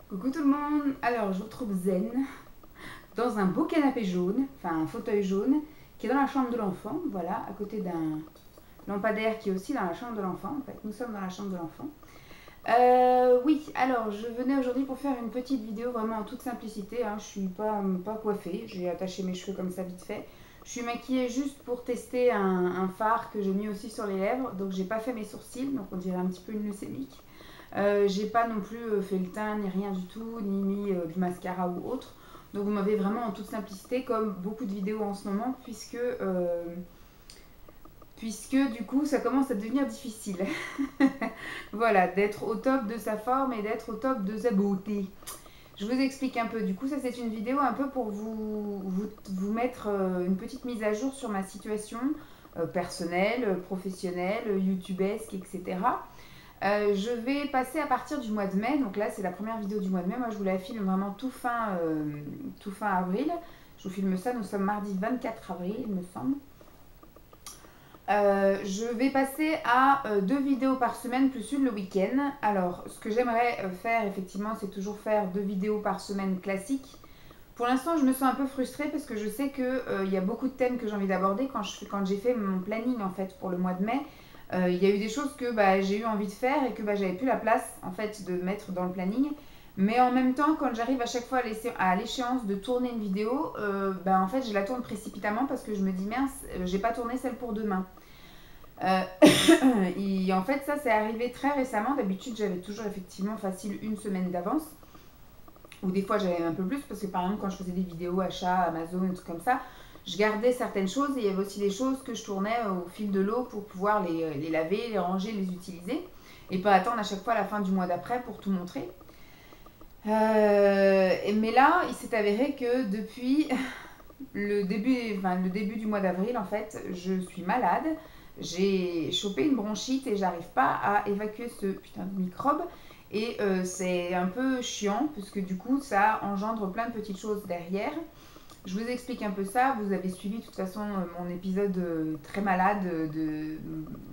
Coucou tout le monde. Alors je vous retrouve zen dans un beau canapé jaune, enfin un fauteuil jaune qui est dans la chambre de l'enfant, voilà, à côté d'un lampadaire qui est aussi dans la chambre de l'enfant. En fait, nous sommes dans la chambre de l'enfant. Oui, alors je venais aujourd'hui pour faire une petite vidéo vraiment en toute simplicité, hein. Je suis pas coiffée, j'ai attaché mes cheveux comme ça vite fait. Je suis maquillée juste pour tester un fard que j'ai mis aussi sur les lèvres, donc j'ai pas fait mes sourcils, donc on dirait un petit peu une leucémique. J'ai pas non plus fait le teint ni rien du tout, ni mis du mascara ou autre. Donc vous m'avez vraiment en toute simplicité, comme beaucoup de vidéos en ce moment, puisque du coup ça commence à devenir difficile. Voilà, d'être au top de sa forme et d'être au top de sa beauté. Je vous explique un peu. Du coup, ça c'est une vidéo un peu pour vous mettre une petite mise à jour sur ma situation personnelle, professionnelle, youtubesque, etc. Je vais passer à partir du mois de mai. Donc là, c'est la première vidéo du mois de mai. Moi, je vous la filme vraiment tout fin avril. Je vous filme ça. Nous sommes mardi 24 avril, il me semble. Je vais passer à 2 vidéos par semaine plus une le week-end. Alors, ce que j'aimerais faire, effectivement, c'est toujours faire 2 vidéos par semaine classiques. Pour l'instant, je me sens un peu frustrée parce que je sais qu'il y a beaucoup de thèmes que j'ai envie d'aborder quand j'ai fait mon planning en fait pour le mois de mai. Il y a eu des choses que j'ai eu envie de faire et que j'avais plus la place en fait de mettre dans le planning. Mais en même temps, quand j'arrive à chaque fois à l'échéance de tourner une vidéo, en fait je la tourne précipitamment parce que je me dis mince, j'ai pas tourné celle pour demain. Euh, et en fait ça c'est arrivé très récemment. D'habitude j'avais toujours effectivement facile une semaine d'avance. Ou des fois j'avais un peu plus parce que par exemple quand je faisais des vidéos achats Amazon, des trucs comme ça, je gardais certaines choses et il y avait aussi des choses que je tournais au fil de l'eau pour pouvoir les laver, les ranger, les utiliser et pas attendre à chaque fois la fin du mois d'après pour tout montrer. Mais là, il s'est avéré que depuis le début du mois d'avril, en fait, je suis malade. J'ai chopé une bronchite et j'arrive pas à évacuer ce putain de microbe. Et c'est un peu chiant puisque du coup ça engendre plein de petites choses derrière. Je vous explique un peu ça. Vous avez suivi de toute façon mon épisode très malade de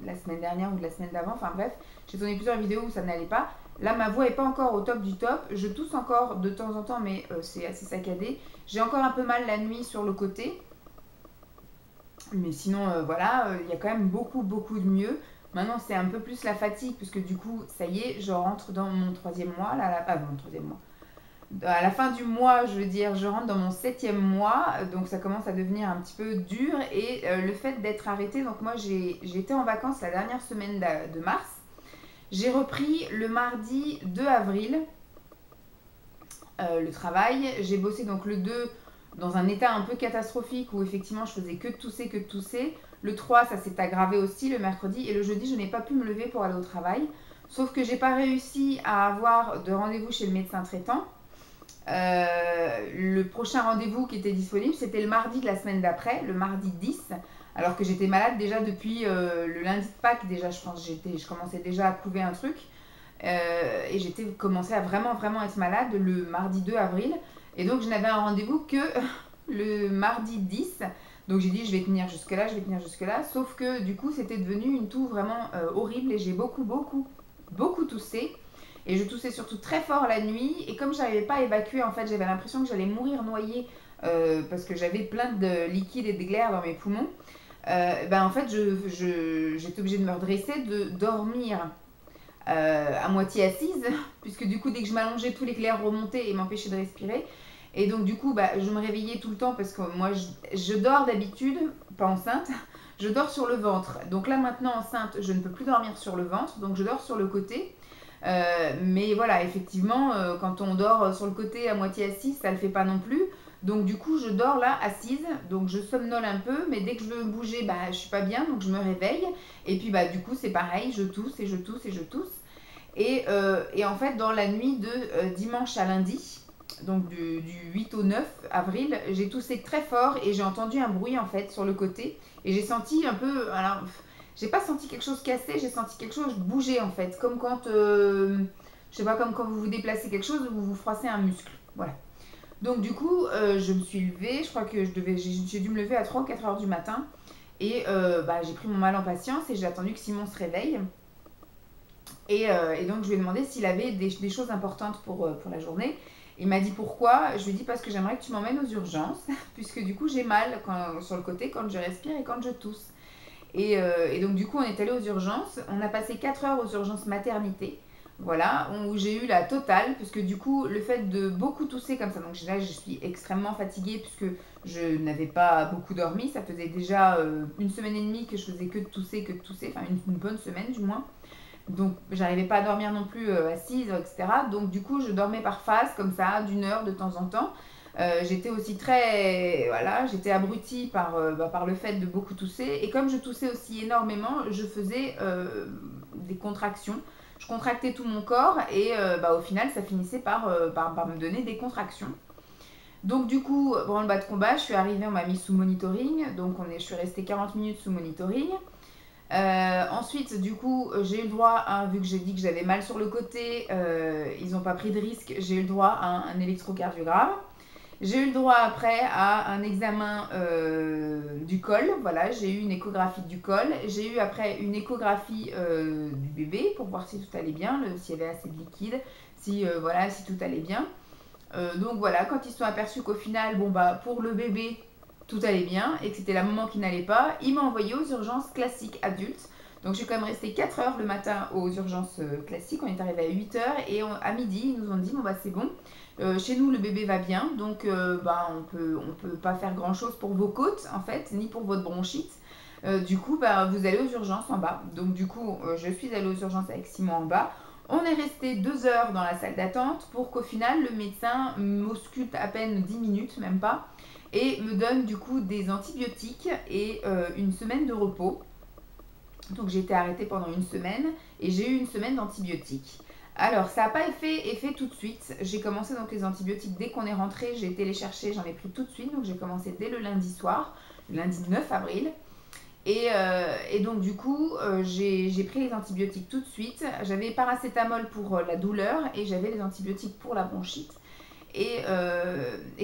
la semaine dernière ou de la semaine d'avant. Enfin bref, j'ai tourné plusieurs vidéos où ça n'allait pas. Là, ma voix est pas encore au top du top. Je tousse encore de temps en temps, mais c'est assez saccadé. J'ai encore un peu mal la nuit sur le côté. Mais sinon, voilà, il y a quand même beaucoup de mieux. Maintenant, c'est un peu plus la fatigue, puisque du coup, ça y est, je rentre dans mon troisième mois. Là, mon troisième mois. À la fin du mois, je veux dire, je rentre dans mon 7e mois, donc ça commence à devenir un petit peu dur. Et le fait d'être arrêtée, donc moi j'ai été en vacances la dernière semaine de mars. J'ai repris le mardi 2 avril le travail. J'ai bossé donc le 2 dans un état un peu catastrophique où effectivement je faisais que de tousser, que de tousser. Le 3, ça s'est aggravé aussi le mercredi. Et le jeudi, je n'ai pas pu me lever pour aller au travail. Sauf que j'ai pas réussi à avoir de rendez-vous chez le médecin traitant. Le prochain rendez-vous qui était disponible, c'était le mardi de la semaine d'après, le mardi 10, alors que j'étais malade déjà depuis le lundi de Pâques. Déjà, je pense je commençais déjà à couver un truc. Et j'étais commencé à vraiment être malade le mardi 2 avril. Et donc, je n'avais un rendez-vous que le mardi 10. Donc, j'ai dit, je vais tenir jusque-là, je vais tenir jusque-là. Sauf que du coup, c'était devenu une toux vraiment horrible et j'ai beaucoup toussé. Et je toussais surtout très fort la nuit. Et comme j'arrivais pas à évacuer, en fait, j'avais l'impression que j'allais mourir noyée parce que j'avais plein de liquide et de glaire dans mes poumons. En fait, j'étais obligée de me redresser, de dormir à moitié assise, puisque du coup, dès que je m'allongeais, tout l'éclair remontait et m'empêchait de respirer. Et donc, du coup, je me réveillais tout le temps parce que moi, je dors d'habitude, pas enceinte, je dors sur le ventre. Donc là, maintenant, enceinte, je ne peux plus dormir sur le ventre, donc je dors sur le côté. Mais voilà, effectivement, quand on dort sur le côté à moitié assise, ça le fait pas non plus. Donc du coup, je dors là assise, donc je somnole un peu, mais dès que je veux bouger, je suis pas bien, donc je me réveille. Et puis du coup, c'est pareil, je tousse et je tousse et je tousse. Et en fait, dans la nuit de dimanche à lundi, donc du 8 au 9 avril, j'ai toussé très fort et j'ai entendu un bruit en fait sur le côté. Et j'ai senti un peu, alors j'ai pas senti quelque chose casser, j'ai senti quelque chose bouger en fait, comme quand, je sais pas, comme quand vous vous déplacez quelque chose ou vous froissez un muscle. Voilà. Donc du coup, je me suis levée, je crois que j'ai dû me lever à 3 ou 4 heures du matin. Et j'ai pris mon mal en patience et j'ai attendu que Simon se réveille. Et donc je lui ai demandé s'il avait des choses importantes pour la journée. Il m'a dit pourquoi. Je lui ai dit parce que j'aimerais que tu m'emmènes aux urgences, puisque du coup j'ai mal sur le côté quand je respire et quand je tousse. Et donc du coup on est allé aux urgences. On a passé 4 heures aux urgences maternité. Voilà, où j'ai eu la totale, puisque du coup le fait de beaucoup tousser comme ça, donc là je suis extrêmement fatiguée puisque je n'avais pas beaucoup dormi. Ça faisait déjà une semaine et demie que je faisais que de tousser, enfin une bonne semaine du moins. Donc j'arrivais pas à dormir non plus assise, etc. Donc du coup je dormais par phase comme ça, d'une heure de temps en temps. J'étais aussi très, voilà, j'étais abrutie par le fait de beaucoup tousser. Et comme je toussais aussi énormément, je faisais des contractions. Je contractais tout mon corps et au final ça finissait par me donner des contractions. Donc du coup, pendant le bas de combat, je suis arrivée, on m'a mis sous monitoring. Donc je suis restée 40 minutes sous monitoring. Ensuite, du coup, j'ai eu le droit, vu que j'ai dit que j'avais mal sur le côté, ils n'ont pas pris de risque, j'ai eu le droit à un électrocardiogramme. J'ai eu le droit après à un examen du col, voilà, j'ai eu une échographie du col. J'ai eu après une échographie du bébé pour voir si tout allait bien, s'il y avait assez de liquide, voilà, si tout allait bien. Donc voilà, quand ils se sont aperçus qu'au final, pour le bébé, tout allait bien et que c'était la maman qui n'allait pas, il m'a envoyée aux urgences classiques adultes. Donc je suis quand même restée 4 heures le matin aux urgences classiques. On est arrivé à 8 heures et à midi, ils nous ont dit c'est bon. Chez nous, le bébé va bien, donc on peut pas faire grand chose pour vos côtes en fait, ni pour votre bronchite. Du coup, vous allez aux urgences en bas. Donc du coup, je suis allée aux urgences avec Simon en bas. On est resté 2 heures dans la salle d'attente pour qu'au final, le médecin m'ausculte à peine 10 minutes, même pas, et me donne du coup des antibiotiques et une semaine de repos. Donc j'ai été arrêtée pendant une semaine et j'ai eu une semaine d'antibiotiques. Alors ça n'a pas effet tout de suite. J'ai commencé donc les antibiotiques dès qu'on est rentré. J'ai été les chercher, j'en ai pris tout de suite. Donc j'ai commencé dès le lundi soir, le lundi 9 avril. Et donc du coup, j'ai pris les antibiotiques tout de suite. J'avais paracétamol pour la douleur et j'avais les antibiotiques pour la bronchite. Et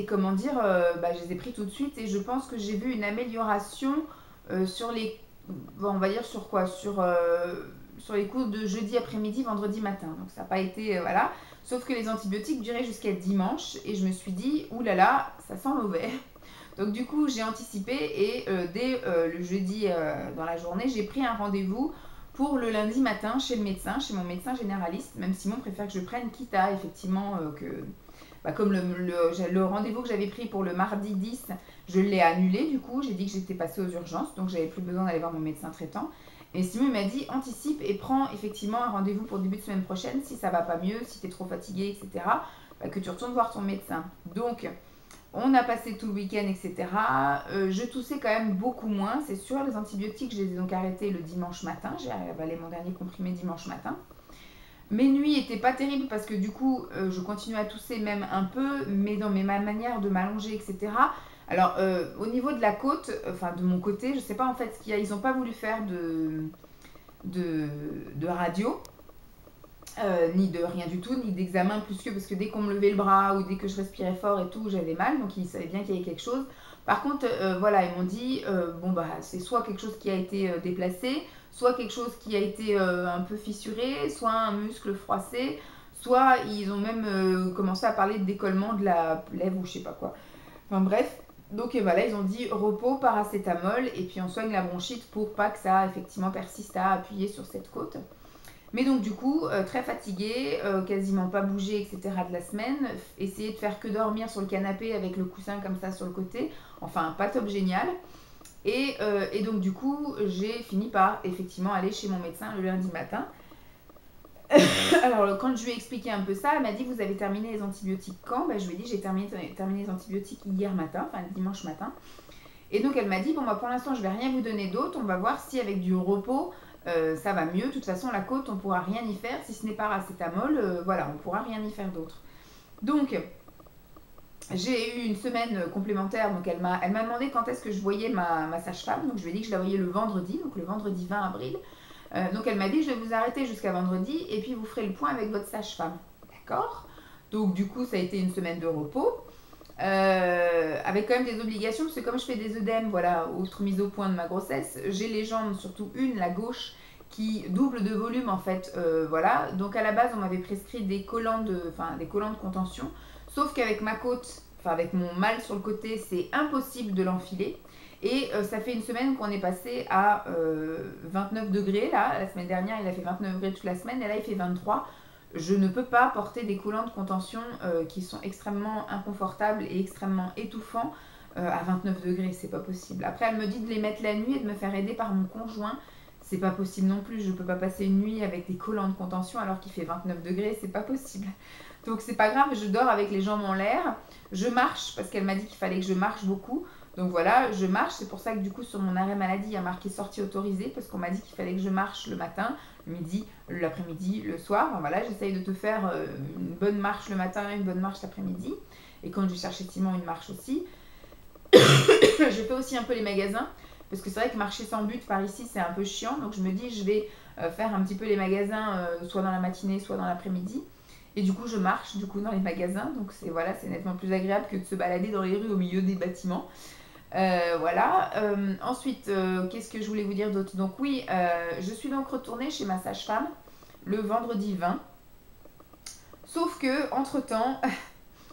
comment dire, je les ai pris tout de suite et je pense que j'ai vu une amélioration sur les... on va dire sur quoi sur les coups de jeudi après-midi, vendredi matin. Donc ça n'a pas été... voilà. Sauf que les antibiotiques duraient jusqu'à dimanche et je me suis dit, oulala, ça sent mauvais. Donc du coup, j'ai anticipé et dès le jeudi dans la journée, j'ai pris un rendez-vous pour le lundi matin chez le médecin, chez mon médecin généraliste. Même Simon préfère que je prenne, quitte à effectivement comme le rendez-vous que j'avais pris pour le mardi 10, je l'ai annulé du coup. J'ai dit que j'étais passée aux urgences, donc j'avais plus besoin d'aller voir mon médecin traitant. Et Simon m'a dit anticipe et prends effectivement un rendez-vous pour début de semaine prochaine si ça va pas mieux, si tu es trop fatigué, etc. Que tu retournes voir ton médecin. Donc on a passé tout le week-end, etc. Je toussais quand même beaucoup moins, c'est sûr. Les antibiotiques, je les ai donc arrêtés le dimanche matin. J'ai avalé mon dernier comprimé dimanche matin. Mes nuits n'étaient pas terribles parce que du coup, je continuais à tousser même un peu, mais dans ma manière de m'allonger, etc. Alors, au niveau de la côte, enfin de mon côté, je sais pas en fait ce qu'il y a. Ils n'ont pas voulu faire de radio. Ni de rien du tout, ni d'examen plus que parce que dès qu'on me levait le bras ou dès que je respirais fort et tout, j'avais mal, donc ils savaient bien qu'il y avait quelque chose. Par contre, voilà, ils m'ont dit, c'est soit quelque chose qui a été déplacé, soit quelque chose qui a été un peu fissuré, soit un muscle froissé, soit ils ont même commencé à parler de décollement de la lèvre ou je sais pas quoi. Enfin bref, donc voilà, ils ont dit repos, paracétamol, et puis on soigne la bronchite pour pas que ça effectivement persiste à appuyer sur cette côte. Mais donc du coup, très fatiguée, quasiment pas bougée, etc. de la semaine, essayer de faire que dormir sur le canapé avec le coussin comme ça sur le côté, enfin pas top génial. Et donc du coup, j'ai fini par effectivement aller chez mon médecin le lundi matin. Alors quand je lui ai expliqué un peu ça, elle m'a dit vous avez terminé les antibiotiques quand? Je lui ai dit j'ai terminé les antibiotiques hier matin, enfin dimanche matin. Et donc elle m'a dit pour l'instant je vais rien vous donner d'autre, on va voir si avec du repos ça va mieux. De toute façon la côte on pourra rien y faire si ce n'est paracétamol, voilà, on pourra rien y faire d'autre. Donc j'ai eu une semaine complémentaire, donc elle m'a demandé quand est-ce que je voyais ma sage-femme, donc je lui ai dit que je la voyais le vendredi, donc le vendredi 20 avril. Donc elle m'a dit je vais vous arrêter jusqu'à vendredi et puis vous ferez le point avec votre sage-femme. D'accord. Donc du coup ça a été une semaine de repos. Avec quand même des obligations parce que comme je fais des œdèmes, voilà, outre mise au point de ma grossesse, j'ai les jambes, surtout une, la gauche, qui double de volume en fait, voilà. Donc à la base on m'avait prescrit des collants des collants de contention, sauf qu'avec ma côte, enfin avec mon mal sur le côté, c'est impossible de l'enfiler. Et ça fait une semaine qu'on est passé à 29 degrés là. La semaine dernière il a fait 29 degrés toute la semaine et là il fait 23. Je ne peux pas porter des collants de contention qui sont extrêmement inconfortables et extrêmement étouffants à 29 degrés, c'est pas possible. Après elle me dit de les mettre la nuit et de me faire aider par mon conjoint. C'est pas possible non plus, je peux pas passer une nuit avec des collants de contention alors qu'il fait 29 degrés, c'est pas possible. Donc c'est pas grave, je dors avec les jambes en l'air, je marche parce qu'elle m'a dit qu'il fallait que je marche beaucoup. Donc voilà, je marche, c'est pour ça que du coup sur mon arrêt maladie, il y a marqué sortie autorisée parce qu'on m'a dit qu'il fallait que je marche le matin, le midi, l'après-midi, le soir. Enfin, voilà, j'essaye de te faire une bonne marche le matin, une bonne marche l'après-midi. Et quand je vais chercher Simon, une marche aussi. Je fais aussi un peu les magasins parce que c'est vrai que marcher sans but par ici, c'est un peu chiant. Donc je me dis, je vais faire un petit peu les magasins soit dans la matinée, soit dans l'après-midi. Et du coup, je marche du coup dans les magasins. Donc c'est voilà, c'est nettement plus agréable que de se balader dans les rues au milieu des bâtiments. Voilà. Ensuite, qu'est-ce que je voulais vous dire d'autre? Donc oui, je suis donc retournée chez ma sage-femme le vendredi 20. Sauf que, entre-temps,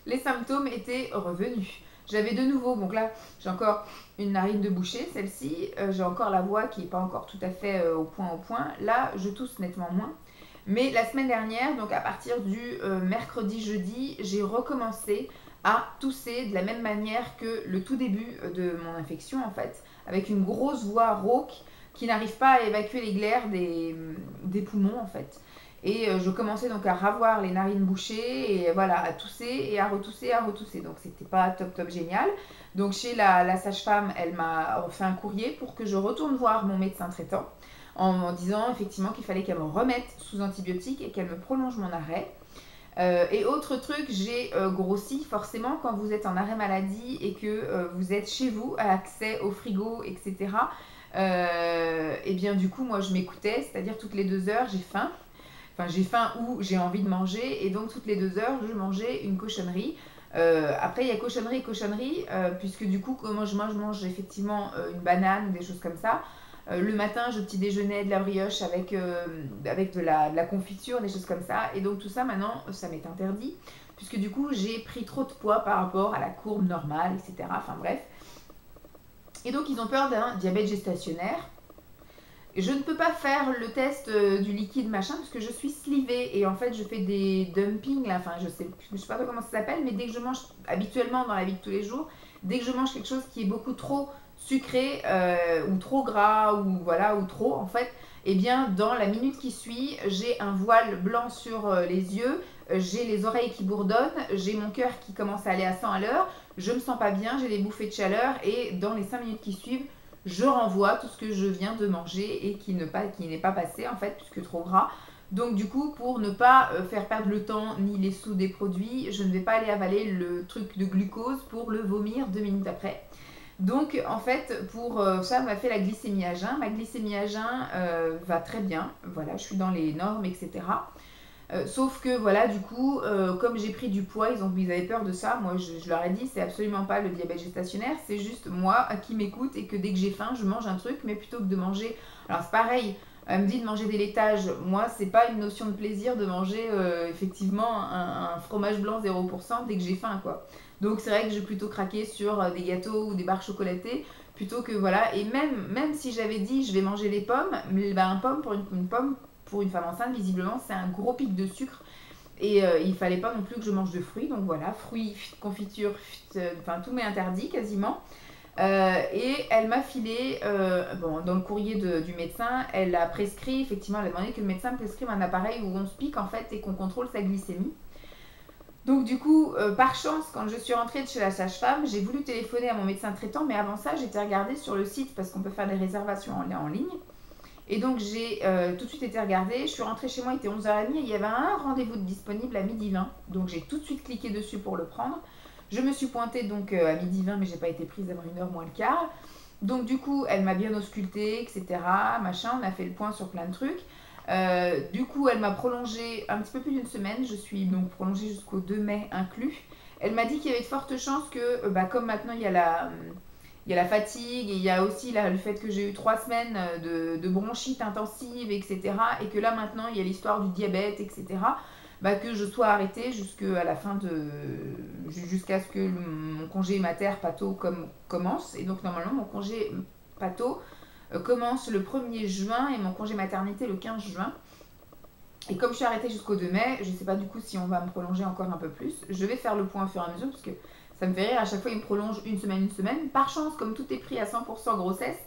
les symptômes étaient revenus. J'avais de nouveau, donc là, j'ai encore une narine de boucher, celle-ci. J'ai encore la voix qui n'est pas encore tout à fait au point. Là, je tousse nettement moins. Mais la semaine dernière, donc à partir du mercredi-jeudi, j'ai recommencé à tousser de la même manière que le tout début de mon infection en fait, avec une grosse voix rauque qui n'arrive pas à évacuer les glaires des poumons en fait. Et je commençais donc à ravoir les narines bouchées et voilà, à tousser et à retousser. Donc c'était pas top génial. Donc chez la sage-femme, elle m'a fait un courrier pour que je retourne voir mon médecin traitant en disant effectivement qu'il fallait qu'elle me remette sous antibiotiques et qu'elle me prolonge mon arrêt. Et autre truc, j'ai grossi forcément quand vous êtes en arrêt maladie et que vous êtes chez vous, à accès au frigo, etc. Et bien du coup, moi je m'écoutais, c'est-à-dire toutes les 2 heures, j'ai faim. Enfin, j'ai faim ou j'ai envie de manger et donc toutes les 2 heures, je mangeais une cochonnerie. Après, il y a cochonnerie et cochonnerie, puisque du coup, moi je mange effectivement une banane ou des choses comme ça. Le matin, je petit déjeunais de la brioche avec de la confiture, des choses comme ça. Et donc tout ça, maintenant, ça m'est interdit. Puisque du coup, j'ai pris trop de poids par rapport à la courbe normale, etc. Enfin bref. Et donc, ils ont peur d'un diabète gestationnaire. Je ne peux pas faire le test du liquide machin parce que je suis slivée et en fait je fais des dumpings là, enfin je sais pas comment ça s'appelle, mais dès que je mange habituellement dans la vie de tous les jours, dès que je mange quelque chose qui est beaucoup trop sucré ou trop gras ou voilà ou trop en fait, et bien dans la minute qui suit, j'ai un voile blanc sur les yeux, j'ai les oreilles qui bourdonnent, j'ai mon cœur qui commence à aller à 100 à l'heure, je me sens pas bien, j'ai des bouffées de chaleur et dans les 5 minutes qui suivent, je renvoie tout ce que je viens de manger et qui n'est pas passé en fait puisque trop gras. Donc du coup, pour ne pas faire perdre le temps ni les sous des produits, je ne vais pas aller avaler le truc de glucose pour le vomir 2 minutes après. Donc en fait, pour ça, on m'a fait la glycémie à jeun. Ma glycémie à jeun va très bien. Voilà, je suis dans les normes, etc. Sauf que voilà, du coup, comme j'ai pris du poids, ils avaient peur de ça. Moi, je leur ai dit, c'est absolument pas le diabète gestationnaire, c'est juste moi qui m'écoute et que dès que j'ai faim, je mange un truc, mais plutôt que de manger. Alors, c'est pareil, elle me dit de manger des laitages. Moi, c'est pas une notion de plaisir de manger effectivement un fromage blanc 0% dès que j'ai faim, quoi. Donc, c'est vrai que j'ai plutôt craqué sur des gâteaux ou des barres chocolatées plutôt que voilà. Et même si j'avais dit je vais manger les pommes, mais ben, un pomme une pomme. Pour une femme enceinte, visiblement, c'est un gros pic de sucre. Et il fallait pas non plus que je mange de fruits. Donc voilà, fruits, confiture, enfin tout m'est interdit quasiment. Et elle m'a filé, dans le courrier du médecin, elle a prescrit, effectivement, elle a demandé que le médecin prescrive un appareil où on se pique en fait et qu'on contrôle sa glycémie. Donc du coup, par chance, quand je suis rentrée de chez la sage-femme, j'ai voulu téléphoner à mon médecin traitant, mais avant ça, j'étais regardée sur le site parce qu'on peut faire des réservations en ligne. Et donc j'ai tout de suite été regarder, je suis rentrée chez moi, il était 11h30 et il y avait un rendez-vous disponible à 12h20. Donc j'ai tout de suite cliqué dessus pour le prendre. Je me suis pointée donc à 12h20 mais j'ai pas été prise avant 1h moins le quart. Donc du coup elle m'a bien auscultée, etc. Machin, on a fait le point sur plein de trucs. Du coup elle m'a prolongée un petit peu plus d'une semaine, je suis donc prolongée jusqu'au 2 mai inclus. Elle m'a dit qu'il y avait de fortes chances que, comme maintenant il y a il y a la fatigue, et il y a aussi là, le fait que j'ai eu 3 semaines de bronchite intensive, etc. Et que là maintenant il y a l'histoire du diabète, etc. Bah, que je sois arrêtée jusqu'à ce que mon congé mater pato commence. Et donc normalement mon congé pato commence le 1er juin et mon congé maternité le 15 juin. Et comme je suis arrêtée jusqu'au 2 mai, je ne sais pas du coup si on va me prolonger encore un peu plus. Je vais faire le point au fur et à mesure parce que ça me fait rire, à chaque fois ils me prolongent une semaine. Par chance, comme tout est pris à 100% grossesse,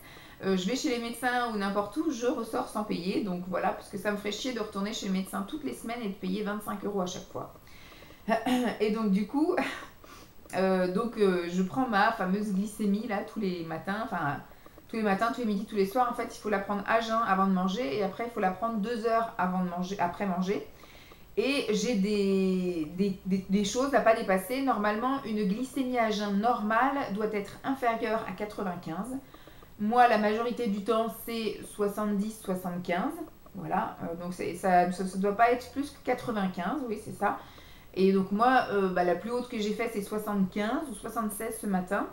je vais chez les médecins ou n'importe où, je ressors sans payer. Donc voilà, parce que ça me ferait chier de retourner chez le médecin toutes les semaines et de payer 25 € à chaque fois. Et donc du coup, je prends ma fameuse glycémie là tous les matins, tous les matins, tous les midis, tous les soirs. En fait, il faut la prendre à jeun avant de manger et après il faut la prendre 2 heures avant de manger, après manger. Et j'ai des choses à pas dépasser. Normalement, une glycémie à jeun normale doit être inférieure à 95. Moi, la majorité du temps, c'est 70-75. Voilà, donc ça ne doit pas être plus que 95, oui, c'est ça. Et donc moi, la plus haute que j'ai faite, c'est 75 ou 76 ce matin.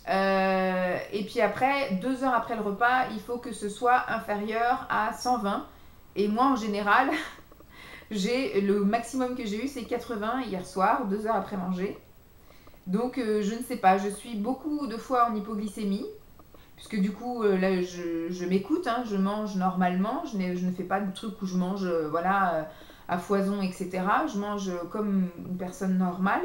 Et puis après, 2 heures après le repas, il faut que ce soit inférieur à 120. Et moi, en général, le maximum que j'ai eu, c'est 80 hier soir, 2 heures après manger. Donc je ne sais pas, je suis beaucoup de fois en hypoglycémie. Puisque du coup, là, je m'écoute, hein, je mange normalement, je ne fais pas de trucs où je mange à foison, etc. Je mange comme une personne normale.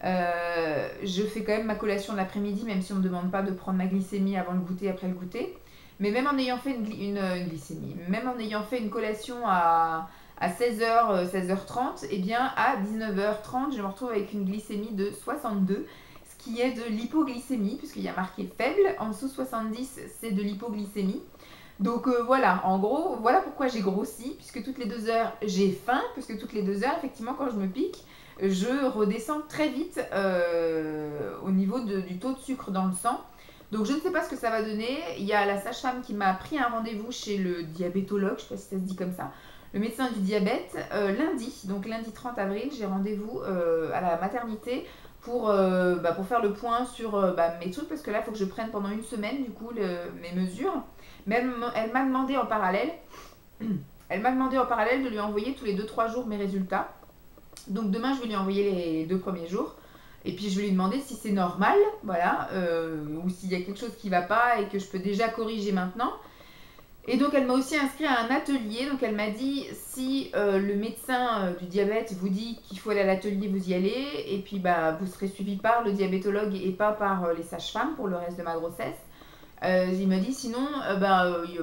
Je fais quand même ma collation de l'après-midi, même si on ne me demande pas de prendre ma glycémie avant le goûter, après le goûter. Mais même en ayant fait une glycémie, même en ayant fait une collation à 16h, 16h30, et bien à 19h30, je me retrouve avec une glycémie de 62, ce qui est de l'hypoglycémie, puisqu'il y a marqué faible. En dessous 70, c'est de l'hypoglycémie. Donc voilà, en gros, voilà pourquoi j'ai grossi, puisque toutes les 2 heures, j'ai faim, puisque toutes les 2 heures, effectivement, quand je me pique, je redescends très vite au niveau du taux de sucre dans le sang. Donc je ne sais pas ce que ça va donner. Il y a la sage-femme qui m'a pris un rendez-vous chez le diabétologue, je ne sais pas si ça se dit comme ça, le médecin du diabète, lundi. Donc lundi 30 avril, j'ai rendez-vous à la maternité pour faire le point sur mes trucs, parce que là, il faut que je prenne pendant une semaine, du coup, mes mesures. Même, elle m'a demandé en parallèle, de lui envoyer tous les 2-3 jours mes résultats. Donc demain, je vais lui envoyer les 2 premiers jours. Et puis je vais lui demander si c'est normal, voilà, ou s'il y a quelque chose qui ne va pas et que je peux déjà corriger maintenant. Et donc elle m'a aussi inscrit à un atelier. Donc elle m'a dit, si le médecin du diabète vous dit qu'il faut aller à l'atelier, vous y allez. Et puis vous serez suivi par le diabétologue et pas par les sages-femmes pour le reste de ma grossesse. Il m'a dit sinon,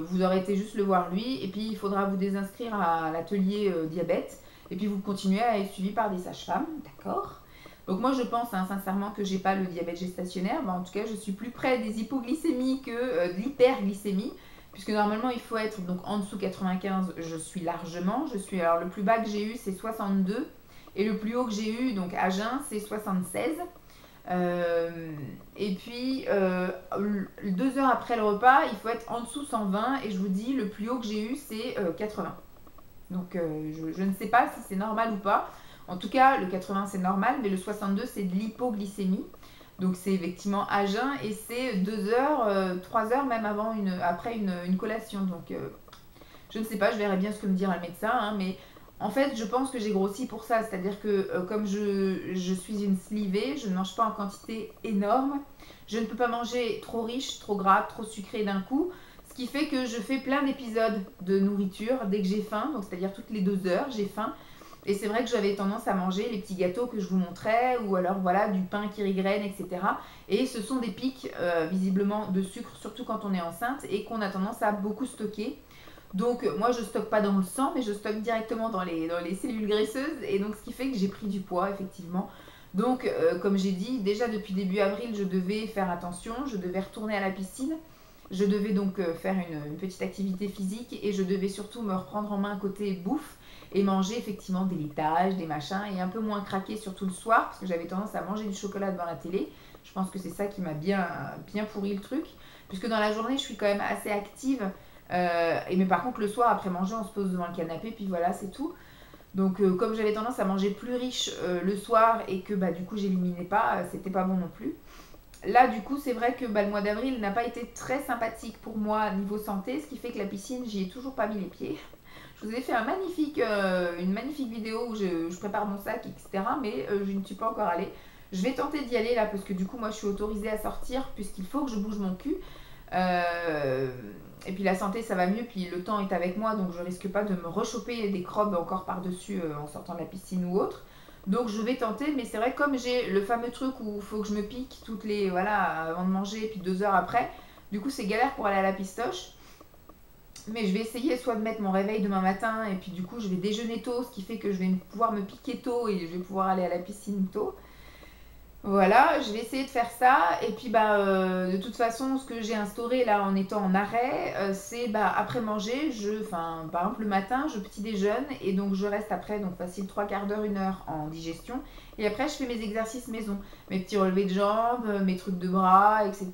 vous aurez été juste le voir lui. Et puis il faudra vous désinscrire à l'atelier diabète. Et puis vous continuez à être suivi par des sages-femmes, d'accord? Donc moi je pense sincèrement que j'ai pas le diabète gestationnaire. En tout cas, je suis plus près des hypoglycémies que de l'hyperglycémie. Puisque normalement il faut être donc en dessous 95, je suis largement. Alors le plus bas que j'ai eu c'est 62 et le plus haut que j'ai eu donc à jeun c'est 76. Et puis 2 heures après le repas il faut être en dessous 120 et je vous dis le plus haut que j'ai eu c'est 80. Donc je ne sais pas si c'est normal ou pas. En tout cas le 80 c'est normal, mais le 62 c'est de l'hypoglycémie. Donc c'est effectivement à jeun et c'est 2 heures, 3 heures même après une collation. Donc je ne sais pas, je verrai bien ce que me dira le médecin. Hein, mais en fait, je pense que j'ai grossi pour ça. C'est-à-dire que comme je suis une slivée, je ne mange pas en quantité énorme. Je ne peux pas manger trop riche, trop gras, trop sucré d'un coup. Ce qui fait que je fais plein d'épisodes de nourriture dès que j'ai faim. Donc c'est-à-dire toutes les 2 heures, j'ai faim. Et c'est vrai que j'avais tendance à manger les petits gâteaux que je vous montrais, ou alors voilà, du pain Kirigraine, etc. Et ce sont des pics visiblement de sucre, surtout quand on est enceinte, et qu'on a tendance à beaucoup stocker. Donc moi je stocke pas dans le sang, mais je stocke directement dans les cellules graisseuses, et donc ce qui fait que j'ai pris du poids, effectivement. Donc comme j'ai dit, déjà depuis début avril, je devais faire attention, je devais retourner à la piscine. Je devais donc faire une petite activité physique, et je devais surtout me reprendre en main côté bouffe, et manger effectivement des laitages, des machins, et un peu moins craquer surtout le soir, parce que j'avais tendance à manger du chocolat devant la télé. Je pense que c'est ça qui m'a bien pourri le truc, puisque dans la journée je suis quand même assez active, mais par contre le soir après manger on se pose devant le canapé, puis voilà, c'est tout. Donc comme j'avais tendance à manger plus riche le soir, et que du coup j'éliminais pas, c'était pas bon non plus. là, du coup, c'est vrai que bah, le mois d'avril n'a pas été très sympathique pour moi niveau santé, ce qui fait que la piscine, j'y ai toujours pas mis les pieds. Je vous ai fait une magnifique vidéo où je prépare mon sac, etc. Mais je ne suis pas encore allée. Je vais tenter d'y aller là parce que du coup, moi, je suis autorisée à sortir puisqu'il faut que je bouge mon cul. Euh, et puis la santé, ça va mieux. Puis le temps est avec moi, donc je risque pas de me rechoper des crobes encore par-dessus en sortant de la piscine ou autre. Donc je vais tenter, mais c'est vrai comme j'ai le fameux truc où il faut que je me pique toutes les voilà avant de manger et puis 2 heures après. Du coup, c'est galère pour aller à la pistoche. Mais je vais essayer soit de mettre mon réveil demain matin et puis du coup je vais déjeuner tôt, ce qui fait que je vais pouvoir me piquer tôt et je vais pouvoir aller à la piscine tôt. Voilà, je vais essayer de faire ça. Et puis, bah, de toute façon, ce que j'ai instauré là en étant en arrêt, c'est bah, après manger, par exemple le matin, je petit déjeune et donc je reste après, donc facile 3 quarts d'heure, 1 heure en digestion. Et après, je fais mes exercices maison, mes petits relevés de jambes, mes trucs de bras, etc.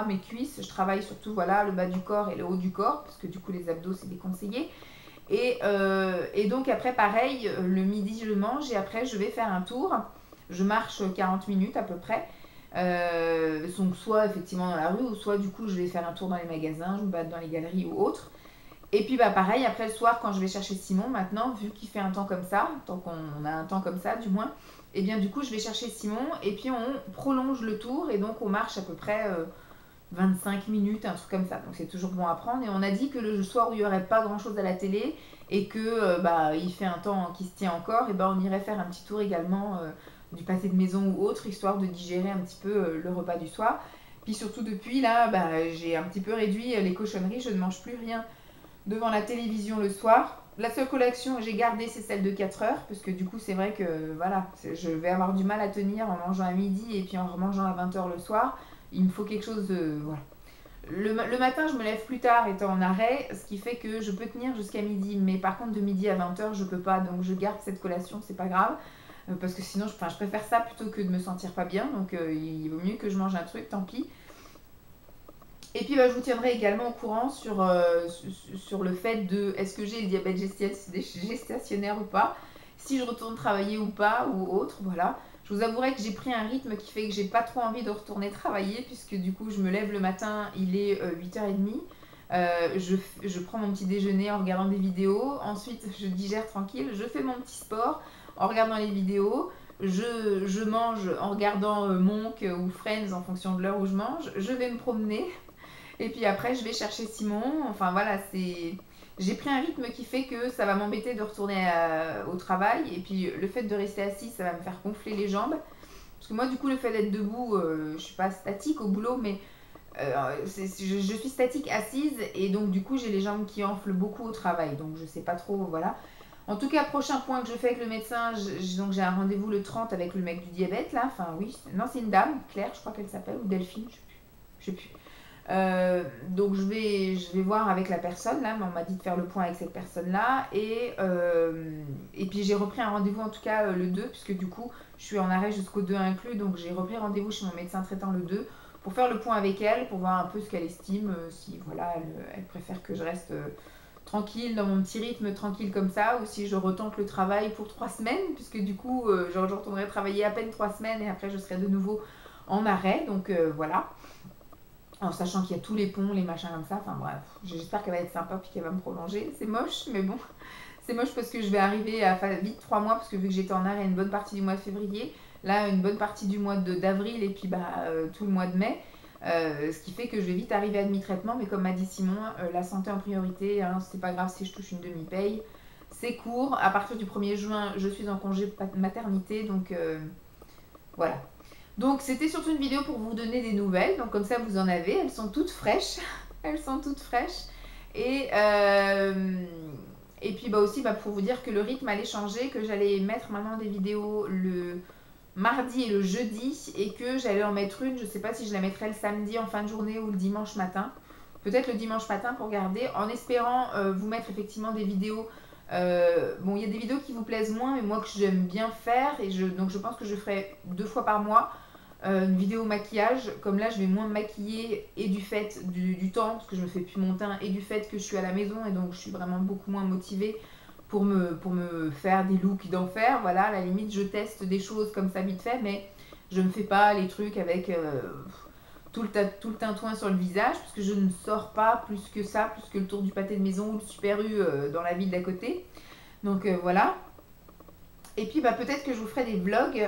Mes cuisses, je travaille surtout voilà, le bas du corps et le haut du corps, parce que du coup, les abdos, c'est déconseillé. Et donc après, pareil, le midi, je mange et après, je vais faire un tour. Je marche 40 minutes à peu près. Donc soit effectivement dans la rue, ou soit du coup, je vais faire un tour dans les magasins, je me bats dans les galeries ou autres. Et puis bah pareil, après le soir, quand je vais chercher Simon, maintenant, vu qu'il fait un temps comme ça, tant qu'on a un temps comme ça du moins, et bien du coup, je vais chercher Simon et puis on prolonge le tour et donc on marche à peu près 25 minutes, un truc comme ça. Donc c'est toujours bon à prendre. Et on a dit que le soir où il n'y aurait pas grand chose à la télé et que bah, il fait un temps qui se tient encore, et ben on irait faire un petit tour également du pâté de maison ou autre, histoire de digérer un petit peu le repas du soir. Puis surtout depuis là, bah, j'ai un petit peu réduit les cochonneries, je ne mange plus rien devant la télévision le soir. La seule collection que j'ai gardée, c'est celle de 4 heures, parce que du coup, c'est vrai que voilà, je vais avoir du mal à tenir en mangeant à midi et puis en remangeant à 20 heures le soir. Il me faut quelque chose de. Voilà. Le matin, je me lève plus tard étant en arrêt, ce qui fait que je peux tenir jusqu'à midi. Mais par contre, de midi à 20 heures, je peux pas. Donc je garde cette collation, c'est pas grave. Parce que sinon, je préfère ça plutôt que de me sentir pas bien. Donc il vaut mieux que je mange un truc, tant pis. Et puis bah, je vous tiendrai également au courant sur le fait de est-ce que j'ai le diabète gestationnaire ou pas, si je retourne travailler ou pas, ou autre, voilà. Je vous avouerai que j'ai pris un rythme qui fait que j'ai pas trop envie de retourner travailler, puisque du coup je me lève le matin, il est 8h30. Je prends mon petit déjeuner en regardant des vidéos, ensuite je digère tranquille, je fais mon petit sport en regardant les vidéos, je mange en regardant Monk ou Friends en fonction de l'heure où je mange, je vais me promener, et puis après, je vais chercher Simon. Enfin voilà, c'est. J'ai pris un rythme qui fait que ça va m'embêter de retourner au travail. Et puis le fait de rester assis, ça va me faire gonfler les jambes. Parce que moi, du coup, le fait d'être debout, je suis pas statique au boulot, mais je suis statique assise. Et donc, du coup, j'ai les jambes qui enflent beaucoup au travail. Donc, je sais pas trop, voilà. En tout cas, prochain point que je fais avec le médecin, donc j'ai un rendez-vous le 30 avec le mec du diabète, là. Enfin, oui, non, c'est une dame, Claire, je crois qu'elle s'appelle, ou Delphine, je sais plus. Je sais plus. Donc je vais voir avec la personne là, mais on m'a dit de faire le point avec cette personne là et puis j'ai repris un rendez-vous en tout cas le 2 puisque du coup je suis en arrêt jusqu'au 2 inclus, donc j'ai repris rendez-vous chez mon médecin traitant le 2 pour faire le point avec elle, pour voir un peu ce qu'elle estime, si voilà elle préfère que je reste tranquille dans mon petit rythme tranquille comme ça, ou si je retente le travail pour 3 semaines, puisque du coup je retournerai travailler à peine 3 semaines et après je serai de nouveau en arrêt, donc voilà, en sachant qu'il y a tous les ponts, les machins comme ça. Enfin bref, j'espère qu'elle va être sympa puis qu'elle va me prolonger. C'est moche, mais bon, c'est moche parce que je vais arriver à vite 3 mois, parce que vu que j'étais en arrêt une bonne partie du mois de février, là une bonne partie du mois d'avril et puis bah, tout le mois de mai. Ce qui fait que je vais vite arriver à demi-traitement, mais comme m'a dit Simon, la santé en priorité, hein, c'est pas grave si je touche une demi-paye. C'est court, à partir du 1er juin, je suis en congé maternité, donc voilà. Donc c'était surtout une vidéo pour vous donner des nouvelles, donc comme ça vous en avez, elles sont toutes fraîches, elles sont toutes fraîches. Et, euh, et puis bah aussi bah, pour vous dire que le rythme allait changer, que j'allais mettre maintenant des vidéos le mardi et le jeudi, et que j'allais en mettre une, je sais pas si je la mettrai le samedi en fin de journée ou le dimanche matin, peut-être le dimanche matin pour garder, en espérant vous mettre effectivement des vidéos. Bon, il y a des vidéos qui vous plaisent moins, mais moi que j'aime bien faire, et donc je pense que je ferai 2 fois par mois une vidéo maquillage. Comme là, je vais moins me maquiller, et du fait du temps, parce que je me fais plus mon teint, et du fait que je suis à la maison, et donc je suis vraiment beaucoup moins motivée pour me faire des looks d'enfer. Voilà, à la limite, je teste des choses comme ça vite fait, mais je me fais pas les trucs avec tout le tintouin sur le visage, parce que je ne sors pas plus que ça, plus que le tour du pâté de maison ou le Super U dans la ville d'à côté. Donc voilà. Et puis bah, peut-être que je vous ferai des vlogs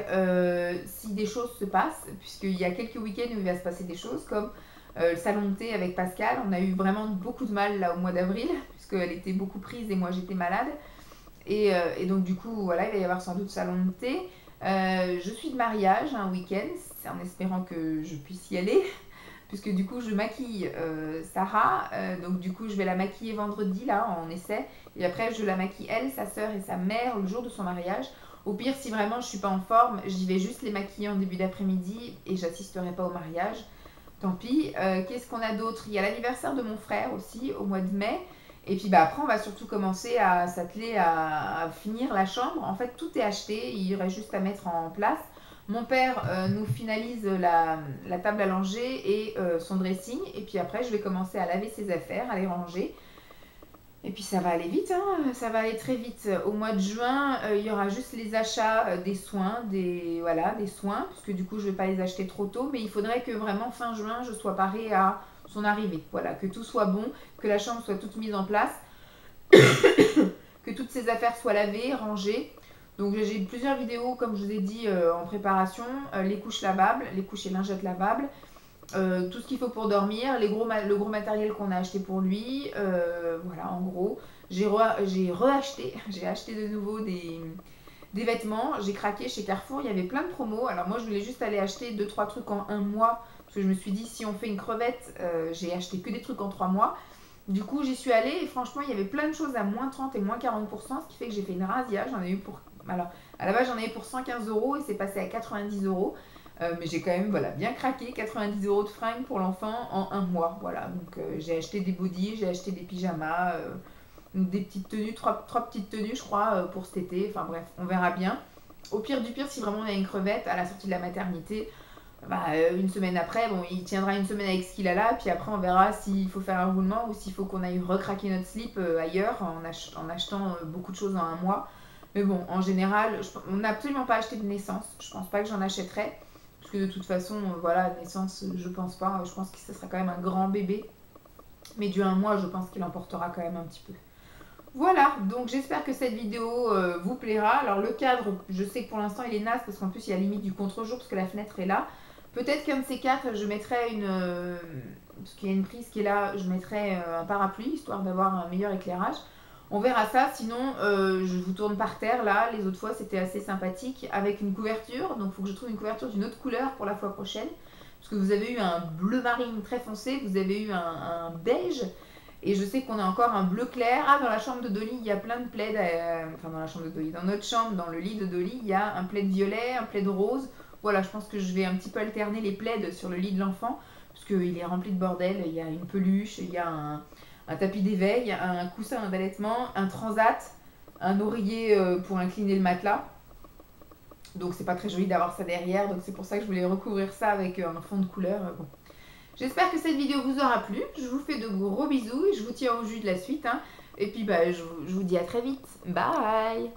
si des choses se passent, puisqu'il y a quelques week-ends où il va se passer des choses, comme le salon de thé avec Pascal. On a eu vraiment beaucoup de mal là au mois d'avril, puisqu'elle était beaucoup prise et moi j'étais malade. Et donc du coup, voilà, il va y avoir sans doute salon de thé. Je suis de mariage un week-end, c'est en espérant que je puisse y aller, puisque du coup je maquille Sarah, donc du coup je vais la maquiller vendredi là en essai, et après je la maquille elle, sa soeur et sa mère le jour de son mariage. Au pire, si vraiment je suis pas en forme, j'y vais juste les maquiller en début d'après-midi et j'assisterai pas au mariage. Tant pis. Qu'est-ce qu'on a d'autre? Il y a l'anniversaire de mon frère aussi au mois de mai. Et puis bah, après, on va surtout commencer à s'atteler à finir la chambre. En fait, tout est acheté, il y aurait juste à mettre en place. Mon père nous finalise la table à langer et son dressing. Et puis après, je vais commencer à laver ses affaires, à les ranger. Et puis ça va aller vite, hein, ça va aller très vite. Au mois de juin, il y aura juste les achats des soins, voilà, des soins, puisque du coup je ne vais pas les acheter trop tôt, mais il faudrait que vraiment fin juin, je sois parée à son arrivée. Voilà, que tout soit bon, que la chambre soit toute mise en place, que toutes ces affaires soient lavées, rangées. Donc j'ai plusieurs vidéos, comme je vous ai dit, en préparation, les couches lavables, les couches et lingettes lavables. Tout ce qu'il faut pour dormir, le gros matériel qu'on a acheté pour lui, voilà en gros. J'ai acheté de nouveau des vêtements, j'ai craqué chez Carrefour, il y avait plein de promos. Alors moi je voulais juste aller acheter 2-3 trucs en un mois, parce que je me suis dit si on fait une crevette, j'ai acheté que des trucs en 3 mois. Du coup j'y suis allée et franchement il y avait plein de choses à moins 30 et moins 40%, ce qui fait que j'ai fait une razzia, j'en ai eu pour... Alors à la base j'en ai eu pour 115 € et c'est passé à 90 €. Mais j'ai quand même voilà, bien craqué, 90 € de fringues pour l'enfant en un mois. Voilà, donc j'ai acheté des bodys, j'ai acheté des pyjamas, des petites tenues, trois petites tenues je crois pour cet été. Enfin bref, on verra bien. Au pire du pire, si vraiment on a une crevette à la sortie de la maternité, bah, une semaine après, bon, il tiendra une semaine avec ce qu'il a là, puis après on verra s'il faut faire un roulement ou s'il faut qu'on aille recraquer notre slip ailleurs en achetant beaucoup de choses en un mois. Mais bon, en général, on n'a absolument pas acheté de naissance. Je pense pas que j'en achèterai. Parce que de toute façon, voilà, naissance, je pense pas. Je pense que ce sera quand même un grand bébé. Mais du 1 mois, je pense qu'il emportera quand même un petit peu. Voilà, donc j'espère que cette vidéo vous plaira. Alors le cadre, je sais que pour l'instant il est naze parce qu'en plus il y a limite du contre-jour parce que la fenêtre est là. Peut-être qu'un de ces quatre, je mettrai une... parce qu'il y a une prise qui est là, je mettrai un parapluie histoire d'avoir un meilleur éclairage. On verra ça, sinon je vous tourne par terre là, les autres fois c'était assez sympathique avec une couverture, donc il faut que je trouve une couverture d'une autre couleur pour la fois prochaine, parce que vous avez eu un bleu marine très foncé, vous avez eu un beige, et je sais qu'on a encore un bleu clair. Ah, dans la chambre de Dolly il y a plein de plaids, enfin dans la chambre de Dolly, dans notre chambre, dans le lit de Dolly, il y a un plaid violet, un plaid rose, voilà, je pense que je vais un petit peu alterner les plaids sur le lit de l'enfant, parce qu'il est rempli de bordel, il y a une peluche, il y a un tapis d'éveil, un coussin d'allaitement, un transat, un oreiller pour incliner le matelas. Donc c'est pas très joli d'avoir ça derrière, donc c'est pour ça que je voulais recouvrir ça avec un fond de couleur. Bon. J'espère que cette vidéo vous aura plu, je vous fais de gros bisous et je vous tiens au jus de la suite. Hein. Et puis bah, je vous dis à très vite. Bye!